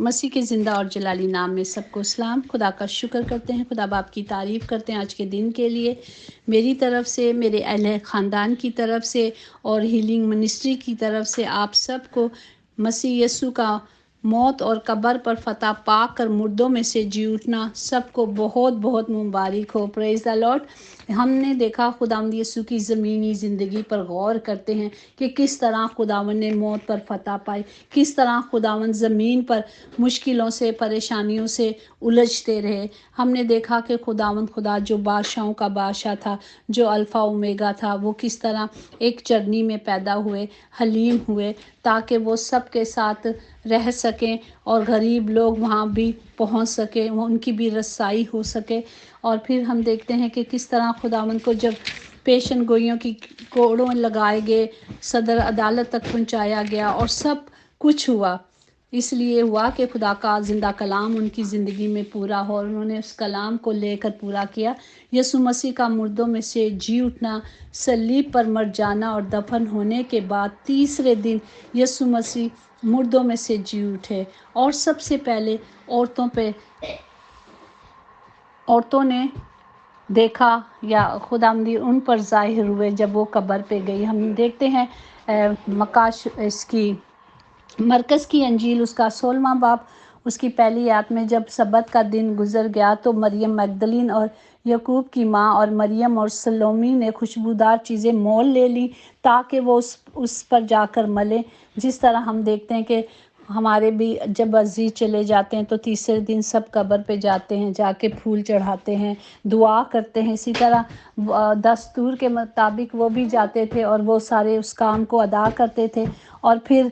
मसीह के ज़िंदा और जलाली नाम में सबको सलाम। खुदा का शुक्र करते हैं, खुदा बाप की तारीफ़ करते हैं आज के दिन के लिए। मेरी तरफ से, मेरे अहले ख़ानदान की तरफ से और हीलिंग मिनिस्ट्री की तरफ से आप सबको मसीह यीशु का मौत और कब्र पर फतह पाकर मुर्दों में से जी उठना सबको बहुत बहुत मुबारक हो। Praise the Lord. हमने देखा खुदावंद यीशु की ज़मीनी ज़िंदगी पर गौर करते हैं कि किस तरह खुदावंद ने मौत पर फतह पाई, किस तरह खुदावंद ज़मीन पर मुश्किलों से, परेशानियों से उलझते रहे। हमने देखा कि खुदावंद खुदा जो बादशाहों का बादशाह था, जो अल्फ़ा ओमेगा था, वो किस तरह एक चरनी में पैदा हुए, हलीम हुए, ताकि वो सबके साथ रह सकें और गरीब लोग वहाँ भी पहुँच सकें, वो उनकी भी रसाई हो सके। और फिर हम देखते हैं कि किस तरह खुदावंद को जब पेशन गोइयों की कोड़ों लगाए गए, सदर अदालत तक पहुँचाया गया और सब कुछ हुआ, इसलिए हुआ कि खुदा का ज़िंदा कलाम उनकी ज़िंदगी में पूरा हो और उन्होंने उस कलाम को लेकर पूरा किया। यीशु मसीह का मुर्दों में से जी उठना, सलीब पर मर जाना और दफन होने के बाद तीसरे दिन यीशु मसीह मुर्दों में से जी उठे। और सबसे पहले औरतों ने देखा या खुदावंदी उन पर ज़ाहिर हुए जब वो कब्र पे गई। हम देखते हैं मरकज़ की अंजील उसका 16वां बाब उसकी पहली आयत में, जब सब्त का दिन गुजर गया तो मरियम मगदलीन और यकूब की माँ और मरियम और सलोमी ने खुशबूदार चीज़ें मोल ले ली ताकि वो उस पर जाकर मलें। जिस तरह हम देखते हैं कि हमारे भी जब अजीज चले जाते हैं तो तीसरे दिन सब कब्र पे जाते हैं, जाके फूल चढ़ाते हैं, दुआ करते हैं। इसी तरह दस्तूर के मुताबिक वो भी जाते थे और वो सारे उस काम को अदा करते थे। और फिर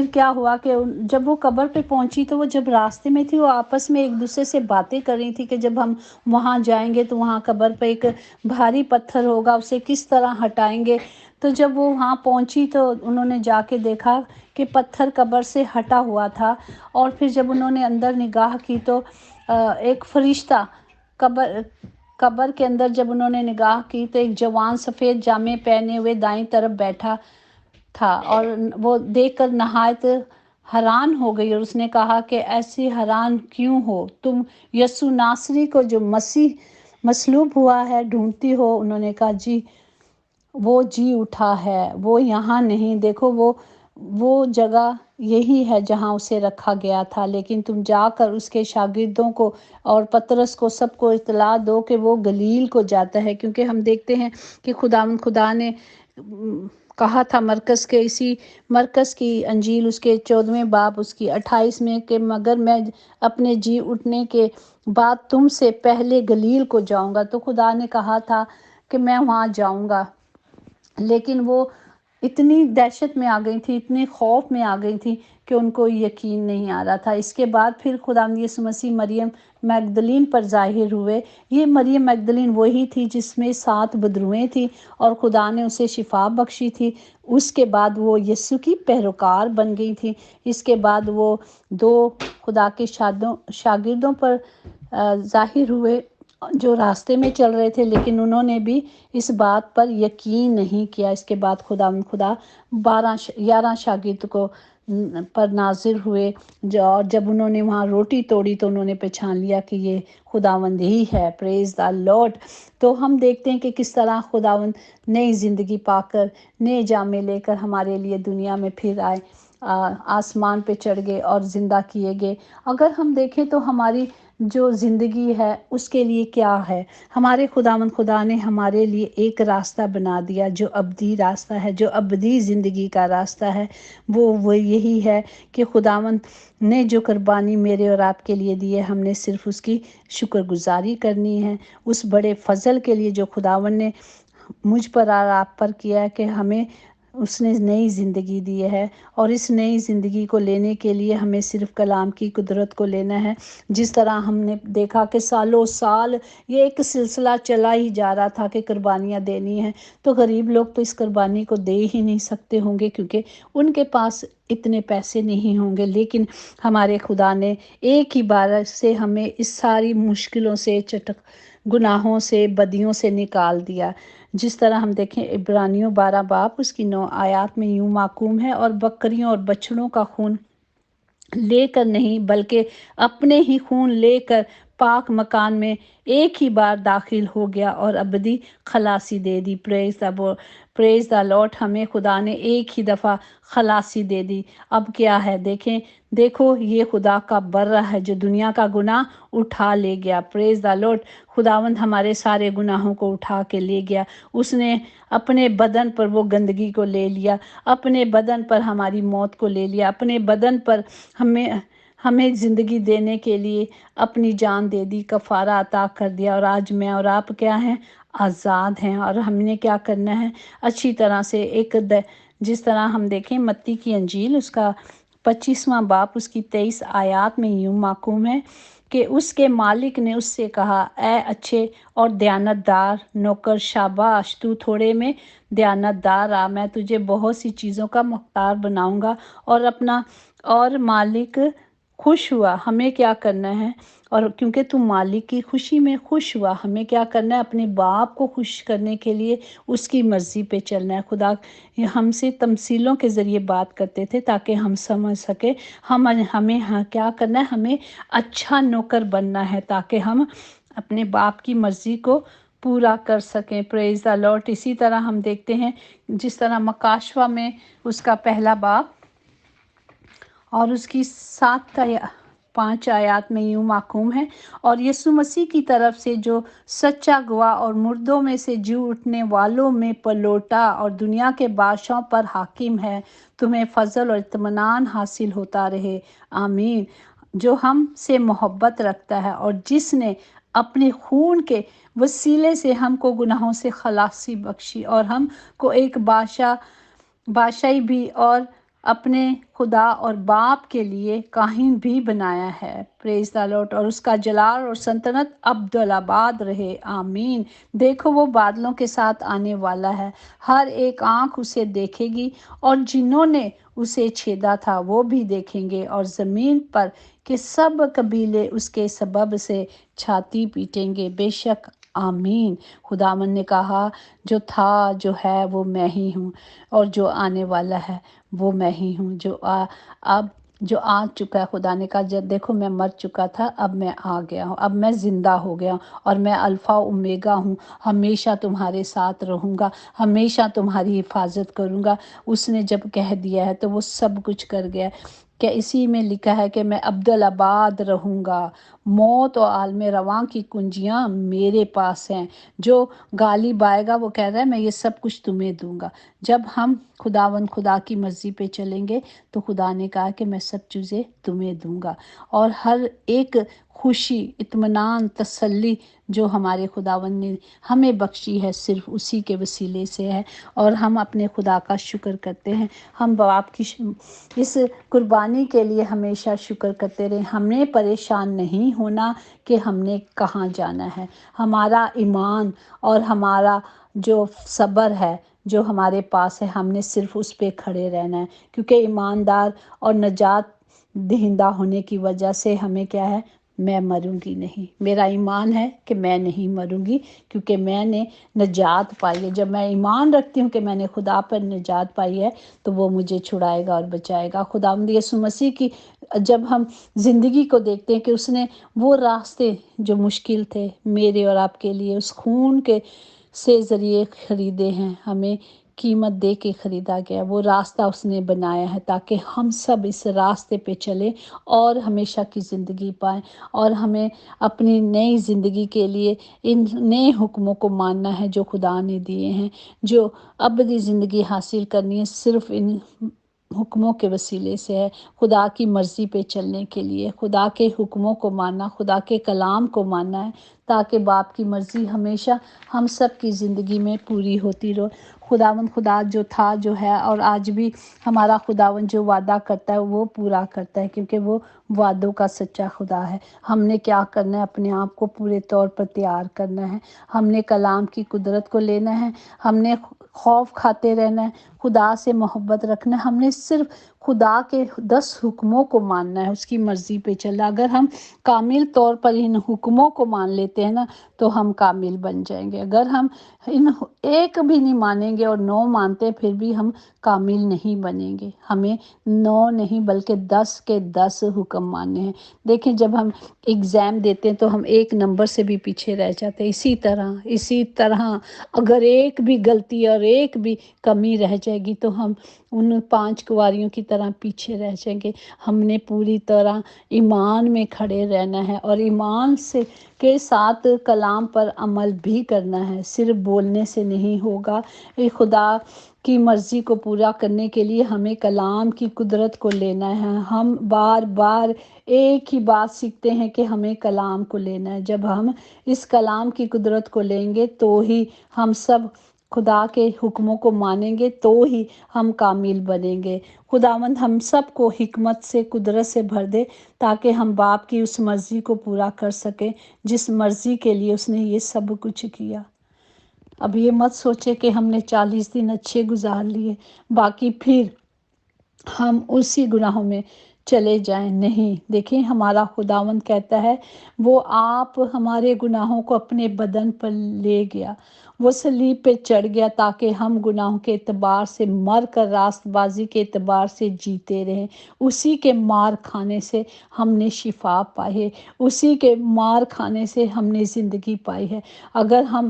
क्या हुआ कि जब वो कब्र पे पहुंची तो वो जब रास्ते में थी, वो आपस में एक दूसरे से बातें कर रही थी कि जब हम वहाँ जाएंगे तो वहाँ कब्र पे एक भारी पत्थर होगा, उसे किस तरह हटाएंगे। तो जब वो वहाँ पहुंची तो उन्होंने जाके देखा कि पत्थर कब्र से हटा हुआ था। और फिर जब उन्होंने अंदर निगाह की तो एक फरिश्ता कब्र के अंदर जब उन्होंने निगाह की तो एक जवान सफ़ेद जामे पहने हुए दाईं तरफ बैठा था और वो देखकर नहायत हैरान हो गई और उसने कहा कि ऐसी हैरान क्यों हो, तुम यस्सु नासरी को जो मसीह मसलूब हुआ है ढूंढती हो। उन्होंने कहा जी, वो जी उठा है, वो यहाँ नहीं, देखो वो जगह यही है जहाँ उसे रखा गया था, लेकिन तुम जाकर उसके शागिर्दों को और पतरस को सबको इत्तला दो कि वो गलील को जाता है। क्योंकि हम देखते हैं कि खुदा ने कहा था इसी मरकज़ की अंजील उसके 14वें बाब उसकी 28 में कि मगर मैं अपने जी उठने के बाद तुमसे पहले गलील को जाऊंगा। तो खुदा ने कहा था कि मैं वहाँ जाऊंगा, लेकिन वो इतनी दहशत में आ गई थी, इतने खौफ में आ गई थी कि उनको यकीन नहीं आ रहा था। इसके बाद फिर खुदावंद यीशु मसीह मरियम मगदलीन पर ज़ाहिर हुए। ये मरियम मगदलीन वही थी जिसमें 7 बदरुएं थी और खुदा ने उसे शिफा बख्शी थी। उसके बाद वो यीशु की पैरोकार बन गई थी। इसके बाद वो 2 खुदा के शागिर्दों पर ज़ाहिर हुए जो रास्ते में चल रहे थे, लेकिन उन्होंने भी इस बात पर यकीन नहीं किया। इसके बाद खुदा 11 शागिर्द को पर नाजिर हुए और जब उन्होंने वहाँ रोटी तोड़ी तो उन्होंने पहचान लिया कि ये खुदावंद ही है। Praise the Lord. तो हम देखते हैं कि किस तरह खुदावंद नई ज़िंदगी पाकर, नए जामे लेकर हमारे लिए दुनिया में फिर आए, आसमान पे चढ़ गए और ज़िंदा किए गए। अगर हम देखें तो हमारी जो ज़िंदगी है उसके लिए क्या है, हमारे खुदा ने हमारे लिए एक रास्ता बना दिया जो अब्दी रास्ता है, जो अब्दी ज़िंदगी का रास्ता है। वो यही है कि खुदावंद ने जो कुर्बानी मेरे और आपके लिए दी है, हमने सिर्फ उसकी शुक्रगुजारी करनी है। उस बड़े फजल के लिए जो खुदावंद ने मुझ पर और आप पर किया है कि हमें उसने नई ज़िंदगी दी है। और इस नई ज़िंदगी को लेने के लिए हमें सिर्फ़ कलाम की कुदरत को लेना है। जिस तरह हमने देखा कि सालों साल ये एक सिलसिला चला ही जा रहा था कि कुर्बानियाँ देनी है, तो गरीब लोग तो इस कुर्बानी को दे ही नहीं सकते होंगे क्योंकि उनके पास इतने पैसे नहीं होंगे। लेकिन हमारे खुदा ने एक ही बार से हमें इस सारी मुश्किलों से, गुनाहों से, बदियों से निकाल दिया। जिस तरह हम देखें इब्रानियों 12 बाब उसकी 9 आयत में यूं माकूम है, और बकरियों और बछड़ों का खून लेकर नहीं बल्कि अपने ही खून लेकर पाक मकान में एक ही बार दाखिल हो गया और अबदी खलासी दे दी। प्रेज द लॉर्ड, हमें खुदा ने एक ही दफ़ा खलासी दे दी। अब क्या है, देखें, देखो ये खुदा का बर्रा है जो दुनिया का गुनाह उठा ले गया। प्रेज द लॉर्ड, खुदावंद हमारे सारे गुनाहों को उठा के ले गया। उसने अपने बदन पर वो गंदगी को ले लिया, अपने बदन पर हमारी मौत को ले लिया, अपने बदन पर हमें हमें ज़िंदगी देने के लिए अपनी जान दे दी, कफ़ारा अता कर दिया। और आज मैं और आप क्या हैं, आज़ाद हैं। और हमने क्या करना है, अच्छी तरह से जिस तरह हम देखें मत्ती की अंजील उसका 25वां बाब उसकी 23 आयत में यूं माकूम है कि उसके मालिक ने उससे कहा, ए अच्छे और दयानतदार नौकर, शाबाश, तू थोड़े में दयानतदार आ, मैं तुझे बहुत सी चीज़ों का मुख्तार बनाऊंगा। और मालिक खुश हुआ। हमें क्या करना है, और क्योंकि तू मालिक की खुशी में खुश हुआ, हमें क्या करना है, अपने बाप को खुश करने के लिए उसकी मर्ज़ी पे चलना है। खुदा हमसे तमसीलों के ज़रिए बात करते थे ताकि हम समझ सके हमें क्या करना है, हमें अच्छा नौकर बनना है ताकि हम अपने बाप की मर्ज़ी को पूरा कर सकें। Praise the Lord. इसी तरह हम देखते हैं जिस तरह मकाशवा में उसका पहला बाब और उसकी 5 आयत में यूं माकूम है, और यीशु मसीह की तरफ से जो सच्चा गवाह और मुर्दों में से जी उठने वालों में पलोटा और दुनिया के बादशाहों पर हाकिम है, तुम्हें फजल और इत्मीनान हासिल होता रहे, आमीन। जो हमसे मोहब्बत रखता है और जिसने अपने खून के वसीले से हमको गुनाहों से खलासी बख्शी और हमको एक बादशाही भी और अपने खुदा और बाप के लिए काहिन भी बनाया है। Praise the Lord. और उसका जलाल और सल्तनत अब्दुल-आबाद रहे, आमीन। देखो वो बादलों के साथ आने वाला है, हर एक आंख उसे देखेगी और जिन्होंने उसे छेदा था वो भी देखेंगे, और ज़मीन पर के सब कबीले उसके सबब से छाती पीटेंगे, बेशक, आमीन। खुदावन ने कहा, जो था, जो है, वो मैं ही हूँ, और जो आने वाला है वो मैं ही हूँ। अब जो आ चुका है, खुदा ने कहा, जब देखो मैं मर चुका था, अब मैं आ गया हूँ, अब मैं ज़िंदा हो गया हूँ, और मैं अल्फ़ा ओमेगा हूँ, हमेशा तुम्हारे साथ रहूँगा, हमेशा तुम्हारी हिफाजत करूँगा। उसने जब कह दिया है तो वो सब कुछ कर गया। क्या इसी में लिखा है कि मैं अब्दुल आबाद रहूँगा, मौत और आलम रवां की कुंजियाँ मेरे पास हैं। जो गालिब आएगा वो कह रहा है मैं ये सब कुछ तुम्हें दूंगा। जब हम खुदा की मर्ज़ी पे चलेंगे तो खुदा ने कहा कि मैं सब चीज़ें तुम्हें दूंगा, और हर एक खुशी, इत्मीनान, तसल्ली जो हमारे खुदावन ने हमें बख्शी है सिर्फ उसी के वसीले से है, और हम अपने खुदा का शुक्र करते हैं। हम बाप की इस कुर्बानी के लिए हमेशा शुक्र करते रहें। हमें परेशान नहीं होना कि हमने कहाँ जाना है। हमारा ईमान और हमारा जो सब्र है जो हमारे पास है, हमने सिर्फ उस पे खड़े रहना है, क्योंकि ईमानदार और नजात दहिंदा होने की वजह से हमें क्या है, मैं मरूंगी नहीं। मेरा ईमान है कि मैं नहीं मरूंगी, क्योंकि मैंने नजात पाई है। जब मैं ईमान रखती हूँ कि मैंने खुदा पर नजात पाई है तो वो मुझे छुड़ाएगा और बचाएगा। खुदावंद यीशु मसीह की जब हम ज़िंदगी को देखते हैं कि उसने वो रास्ते जो मुश्किल थे मेरे और आपके लिए उस खून के से ज़रिए ख़रीदे हैं, हमें कीमत दे के ख़रीदा गया, वो रास्ता उसने बनाया है ताकि हम सब इस रास्ते पे चलें और हमेशा की ज़िंदगी पाएँ। और हमें अपनी नई ज़िंदगी के लिए इन नए हुक्मों को मानना है जो खुदा ने दिए हैं। जो अबदी ज़िंदगी हासिल करनी है सिर्फ़ इन हुक्मों के वसीले से है। खुदा की मर्ज़ी पे चलने के लिए खुदा के हुक्मों को मानना, खुदा के कलाम को मानना है, ताकि बाप की मर्ज़ी हमेशा हम सब की ज़िंदगी में पूरी होती रहे। खुदा जो था, जो है और आज भी हमारा खुदावन जो वादा करता है वो पूरा करता है, क्योंकि वो वादों का सच्चा खुदा है। हमने क्या करना है, अपने आप को पूरे तौर पर तैयार करना है। हमने कलाम की कुदरत को लेना है, हमने खौफ खाते रहना है, खुदा से मोहब्बत रखना है। हमने सिर्फ خدا کے 10 حکموں کو ماننا ہے، اس کی مرضی پہ چلنا۔ اگر ہم کامل طور پر ان حکموں کو مان لیتے ہیں نا تو ہم کامل بن جائیں گے۔ اگر ہم ان ایک بھی نہیں مانیں گے اور 9 مانتے پھر بھی ہم کامل نہیں بنیں گے۔ ہمیں 9 نہیں بلکہ 10 کے 10 حکم ماننے ہیں۔ دیکھیں جب ہم ایگزام دیتے ہیں تو ہم ایک نمبر سے بھی پیچھے رہ جاتے ہیں۔ اسی طرح اگر ایک بھی غلطی اور ایک بھی کمی رہ جائے گی تو ہم ان 5 کنواریوں کی طرح پیچھے رہ جائیں گے۔ ہم نے پوری طرح ایمان میں کھڑے رہنا ہے اور ایمان کے ساتھ کلام پر عمل بھی کرنا ہے، صرف بولنے سے نہیں ہوگا۔ خدا کی مرضی کو پورا کرنے کے لیے ہمیں کلام کی قدرت کو لینا ہے۔ ہم بار بار ایک ہی بات سیکھتے ہیں کہ ہمیں کلام کو لینا ہے۔ جب ہم اس کلام کی قدرت کو لیں گے تو ہی ہم سب خدا کے حکموں کو مانیں گے، تو ہی ہم کامل بنیں گے۔ خداوند ہم سب کو حکمت سے، قدرت سے بھر دے تاکہ ہم باپ کی اس مرضی کو پورا کر سکیں جس مرضی کے لیے اس نے یہ سب کچھ کیا۔ اب یہ مت سوچے کہ ہم نے 40 دن اچھے گزار لیے باقی پھر ہم اسی گناہوں میں چلے جائیں۔ نہیں، دیکھیں ہمارا خداوند کہتا ہے وہ آپ ہمارے گناہوں کو اپنے بدن پر لے گیا، وہ صلیب پہ چڑھ گیا تاکہ ہم گناہوں کے اعتبار سے مر کر راست بازی کے اعتبار سے جیتے رہیں۔ اسی کے مار کھانے سے ہم نے شفا پائی ہے، اسی کے مار کھانے سے ہم نے زندگی پائی ہے۔ اگر ہم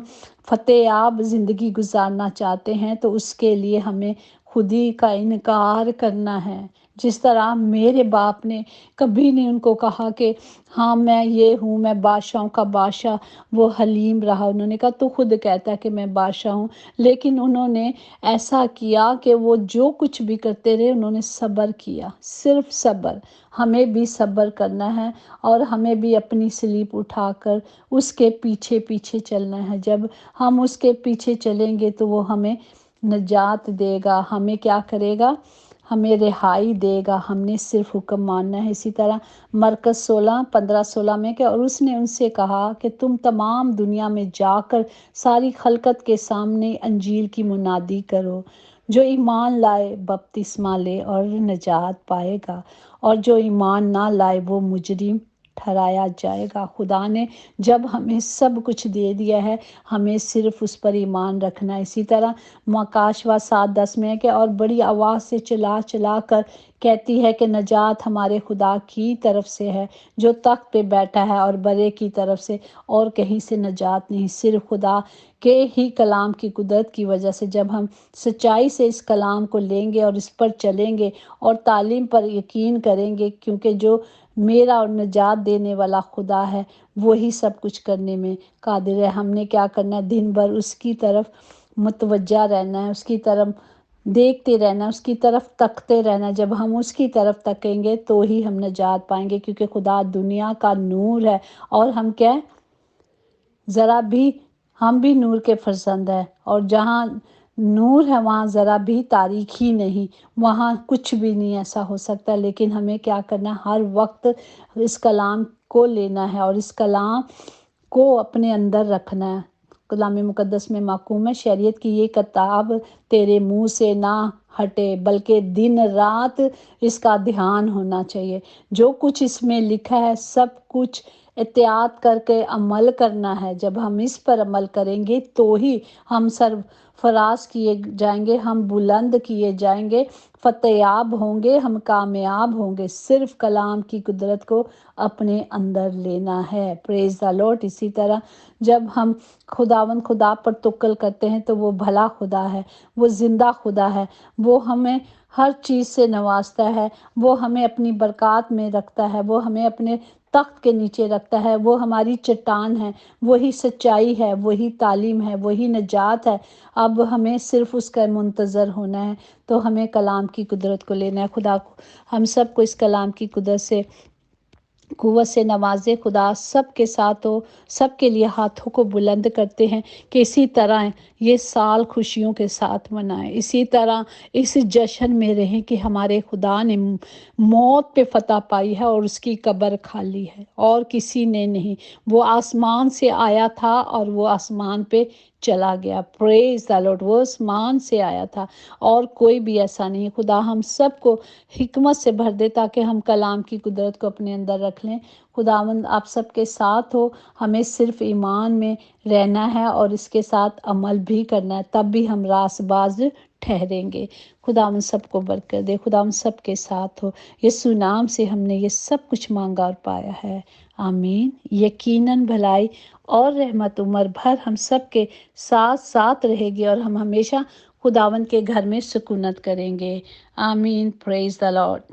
فتح یاب زندگی گزارنا چاہتے ہیں تو اس کے لیے ہمیں خودی کا انکار کرنا ہے۔ جس طرح میرے باپ نے کبھی نہیں ان کو کہا کہ ہاں میں یہ ہوں، میں بادشاہوں کا بادشاہ، وہ حلیم رہا۔ انہوں نے کہا تو خود کہتا ہے کہ میں بادشاہ ہوں، لیکن انہوں نے ایسا کیا کہ وہ جو کچھ بھی کرتے رہے انہوں نے صبر کیا، صرف صبر۔ ہمیں بھی صبر کرنا ہے اور ہمیں بھی اپنی صلیب اٹھا کر اس کے پیچھے پیچھے چلنا ہے۔ جب ہم اس کے پیچھے چلیں گے تو وہ ہمیں نجات دے گا، ہمیں کیا کرے گا؟ ہمیں رہائی دے گا۔ ہم نے صرف حکم ماننا ہے۔ اسی طرح مرکز 16:15-16 میں کہ اور اس نے ان سے کہا کہ تم تمام دنیا میں جا کر ساری خلقت کے سامنے انجیل کی منادی کرو۔ جو ایمان لائے بپتسمہ لے اور نجات پائے گا، اور جو ایمان نہ لائے وہ مجرم ٹھہرایا جائے گا۔ خدا نے جب ہمیں سب کچھ دے دیا ہے ہمیں صرف اس پر ایمان رکھنا ہے۔ اسی طرح مکاشوہ 7:10 میں ہے کہ اور بڑی آواز سے چلا چلا کر کہتی ہے کہ نجات ہمارے خدا کی طرف سے ہے جو تخت پہ بیٹھا ہے، اور بڑے کی طرف سے، اور کہیں سے نجات نہیں، صرف خدا کے ہی کلام کی قدرت کی وجہ سے۔ جب ہم سچائی سے اس کلام کو لیں گے اور اس پر چلیں گے اور تعلیم پر یقین کریں گے، کیونکہ جو میرا اور نجات دینے والا خدا ہے وہی سب کچھ کرنے میں قادر ہے۔ ہم نے کیا کرنا ہے؟ دن بھر اس کی طرف متوجہ رہنا ہے، اس کی طرف دیکھتے رہنا ہے، اس کی طرف تکتے رہنا ہے۔ جب ہم اس کی طرف تکیں گے تو ہی ہم نجات پائیں گے، کیونکہ خدا دنیا کا نور ہے اور ہم کیا ہے؟ ذرا بھی ہم بھی نور کے فرزند ہیں، اور جہاں نور ہے وہاں ذرا بھی تاریکی نہیں، وہاں کچھ بھی نہیں ایسا ہو سکتا۔ لیکن ہمیں کیا کرنا ہے؟ ہر وقت اس کلام کو لینا ہے اور اس کلام کو اپنے اندر رکھنا ہے۔ کلام مقدس میں محکوم ہے شریعت کی یہ کتاب تیرے منہ سے نہ ہٹے، بلکہ دن رات اس کا دھیان ہونا چاہیے۔ جو کچھ اس میں لکھا ہے سب کچھ احتیاط کر کے عمل کرنا ہے۔ جب ہم اس پر عمل کریں گے تو ہی ہم سرفراز کیے جائیں گے، ہم بلند کیے جائیں گے، فتح یاب ہوں گے، ہم کامیاب ہوں گے۔ صرف کلام کی قدرت کو اپنے اندر لینا ہے۔ پریز دی لارڈ۔ اسی طرح جب ہم خدا پر توکل کرتے ہیں تو وہ بھلا خدا ہے، وہ زندہ خدا ہے، وہ ہمیں ہر چیز سے نوازتا ہے، وہ ہمیں اپنی برکات میں رکھتا ہے، وہ ہمیں اپنے تخت کے نیچے رکھتا ہے، وہ ہماری چٹان ہے، وہی سچائی ہے، وہی تعلیم ہے، وہی نجات ہے۔ اب ہمیں صرف اس کا منتظر ہونا ہے، تو ہمیں کلام کی قدرت کو لینا ہے۔ خدا ہم سب کو اس کلام کی قدرت سے، قوت سے نوازے۔ خدا سب کے ساتھ ہو، سب کے لیے ہاتھوں کو بلند کرتے ہیں کہ اسی طرح یہ سال خوشیوں کے ساتھ منائیں، اسی طرح اس جشن میں رہیں کہ ہمارے خدا نے موت پہ فتح پائی ہے اور اس کی قبر خالی ہے اور کسی نے نہیں۔ وہ آسمان سے آیا تھا اور وہ آسمان پہ چلا گیا. پریز دا لارڈ. وہ آسمان سے آیا تھا اور کوئی بھی ایسا نہیں. خدا ہم سب کو حکمت سے بھر دے تاکہ ہم کلام کی قدرت کو اپنے اندر رکھ لیں. خداوند آپ سب کے ساتھ ہو. ہمیں صرف ایمان میں رہنا ہے اور اس کے ساتھ عمل بھی کرنا ہے، تب بھی ہم راست باز ٹھہریں گے. خداوند سب کو برکت دے. خداوند سب کے ساتھ ہو. یسوع نام سے ہم نے یہ سب کچھ مانگا اور پایا ہے، آمین. یقیناً بھلائی اور رحمت عمر بھر ہم سب کے ساتھ ساتھ رہے گی اور ہم ہمیشہ خداوند کے گھر میں سکونت کریں گے، آمین. پریز دا لارڈ.